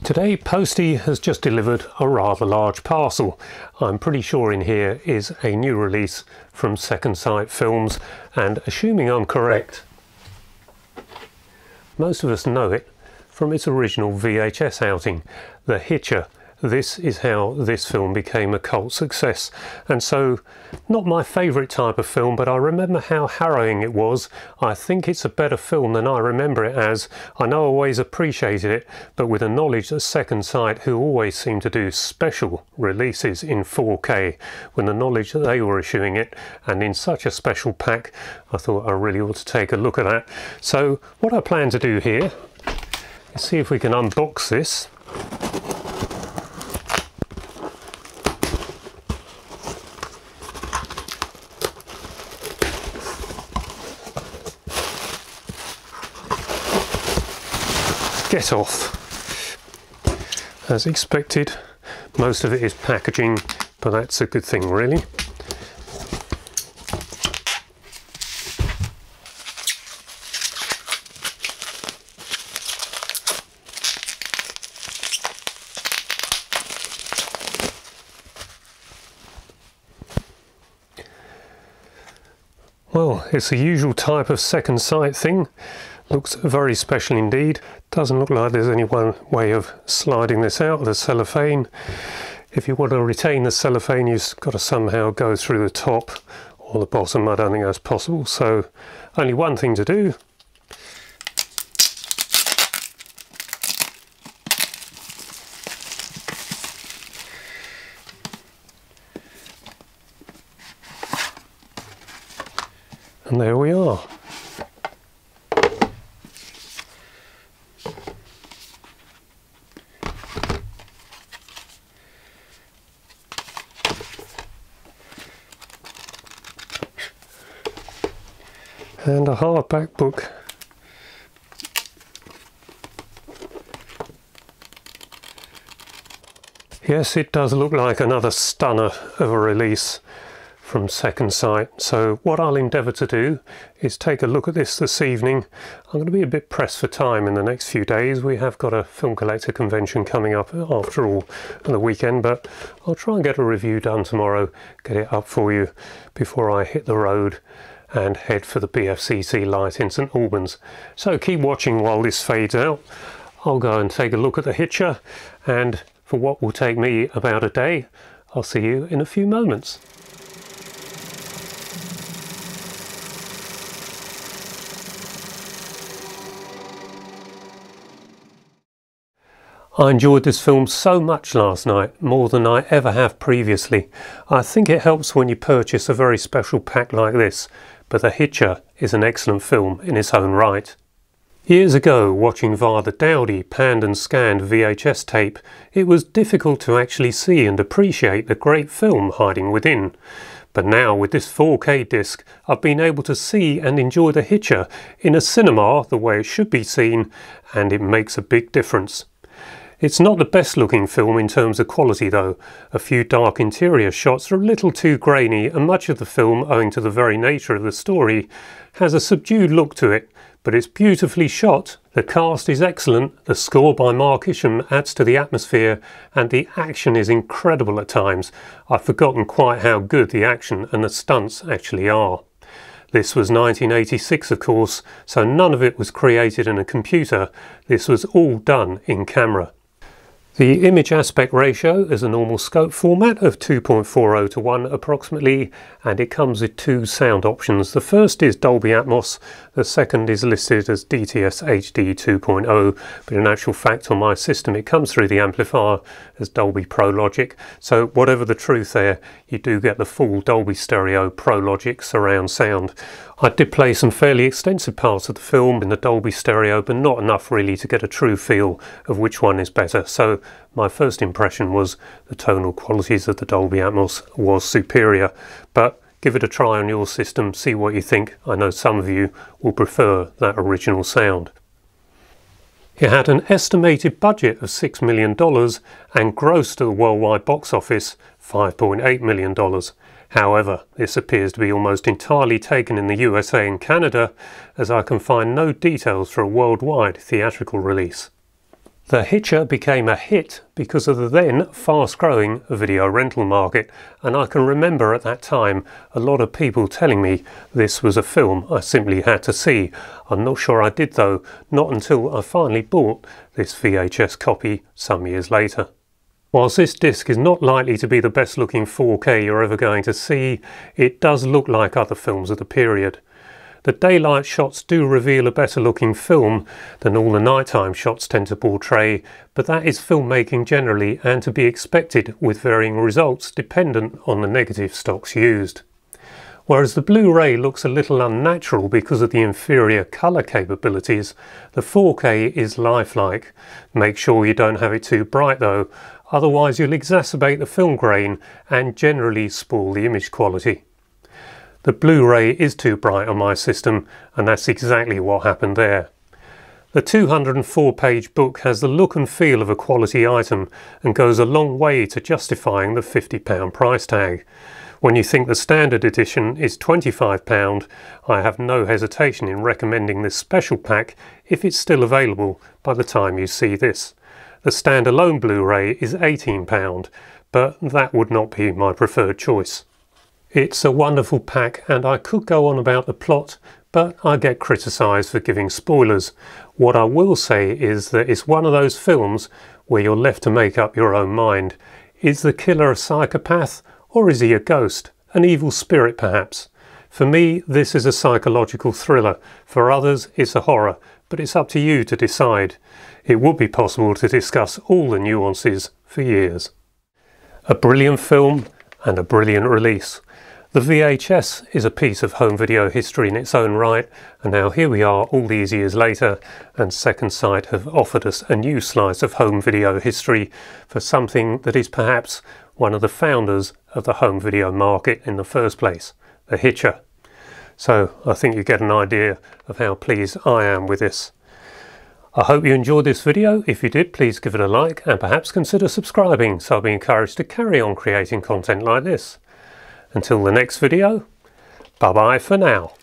Today Posty has just delivered a rather large parcel. I'm pretty sure in here is a new release from Second Sight Films, and assuming I'm correct, most of us know it from its original VHS outing, The Hitcher. This is how this film became a cult success, and so not my favourite type of film, but I remember how harrowing it was. I think it's a better film than I remember it as. I know I always appreciated it, but with the knowledge that Second Sight, who always seem to do special releases in 4K, with the knowledge that they were issuing it and in such a special pack, I thought I really ought to take a look at that. So what I plan to do here is see if we can unbox this. Get off. As expected, most of it is packaging, but that's a good thing really. Well, it's the usual type of Second Sight thing. Looks very special indeed. Doesn't look like there's any one way of sliding this out of the cellophane. If you want to retain the cellophane, you've got to somehow go through the top or the bottom. I don't think that's possible, so only one thing to do. And there we are. And a hardback book. Yes, it does look like another stunner of a release from Second Sight. So what I'll endeavour to do is take a look at this evening. I'm going to be a bit pressed for time in the next few days. We have got a film collector convention coming up after all on the weekend, but I'll try and get a review done tomorrow, get it up for you before I hit the road and head for the BFCC light in St Albans. So keep watching while this fades out. I'll go and take a look at the Hitcher, and for what will take me about a day, I'll see you in a few moments. I enjoyed this film so much last night, more than I ever have previously. I think it helps when you purchase a very special pack like this, but The Hitcher is an excellent film in its own right. Years ago, watching via the Dolby panned and scanned VHS tape, it was difficult to actually see and appreciate the great film hiding within. But now with this 4K disc, I've been able to see and enjoy The Hitcher in a cinema the way it should be seen, and it makes a big difference. It's not the best looking film in terms of quality though. A few dark interior shots are a little too grainy, and much of the film, owing to the very nature of the story, has a subdued look to it, but it's beautifully shot. The cast is excellent, the score by Mark Isham adds to the atmosphere, and the action is incredible at times. I've forgotten quite how good the action and the stunts actually are. This was 1986 of course, so none of it was created in a computer. This was all done in camera. The image aspect ratio is a normal scope format of 2.40 to 1 approximately, and it comes with two sound options. The first is Dolby Atmos, the second is listed as DTS HD 2.0, but in actual fact on my system it comes through the amplifier as Dolby Pro Logic, so whatever the truth there, you do get the full Dolby Stereo Pro Logic surround sound. I did play some fairly extensive parts of the film in the Dolby Stereo, but not enough really to get a true feel of which one is better, so my first impression was the tonal qualities of the Dolby Atmos was superior, but give it a try on your system, see what you think. I know some of you will prefer that original sound. It had an estimated budget of $6 million and grossed to the worldwide box office $5.8 million. However, this appears to be almost entirely taken in the USA and Canada, as I can find no details for a worldwide theatrical release. The Hitcher became a hit because of the then fast-growing video rental market, and I can remember at that time a lot of people telling me this was a film I simply had to see. I'm not sure I did though, not until I finally bought this VHS copy some years later. Whilst this disc is not likely to be the best looking 4K you're ever going to see, it does look like other films of the period. The daylight shots do reveal a better looking film than all the nighttime shots tend to portray, but that is filmmaking generally and to be expected with varying results dependent on the negative stocks used. Whereas the Blu-ray looks a little unnatural because of the inferior colour capabilities, the 4K is lifelike. Make sure you don't have it too bright though, otherwise you'll exacerbate the film grain and generally spoil the image quality. The Blu-ray is too bright on my system, and that's exactly what happened there. The 204-page book has the look and feel of a quality item and goes a long way to justifying the £50 price tag. When you think the standard edition is £25, I have no hesitation in recommending this special pack if it's still available by the time you see this. The standalone Blu-ray is £18, but that would not be my preferred choice. It's a wonderful pack, and I could go on about the plot, but I get criticised for giving spoilers. What I will say is that it's one of those films where you're left to make up your own mind. Is the killer a psychopath, or is he a ghost? An evil spirit perhaps? For me, this is a psychological thriller. For others, it's a horror, but it's up to you to decide. It would be possible to discuss all the nuances for years. A brilliant film and a brilliant release. The VHS is a piece of home video history in its own right, and now here we are all these years later, and Second Sight have offered us a new slice of home video history for something that is perhaps one of the founders of the home video market in the first place, the Hitcher. So I think you get an idea of how pleased I am with this. I hope you enjoyed this video. If you did, please give it a like and perhaps consider subscribing so I'll be encouraged to carry on creating content like this. Until the next video, bye bye for now.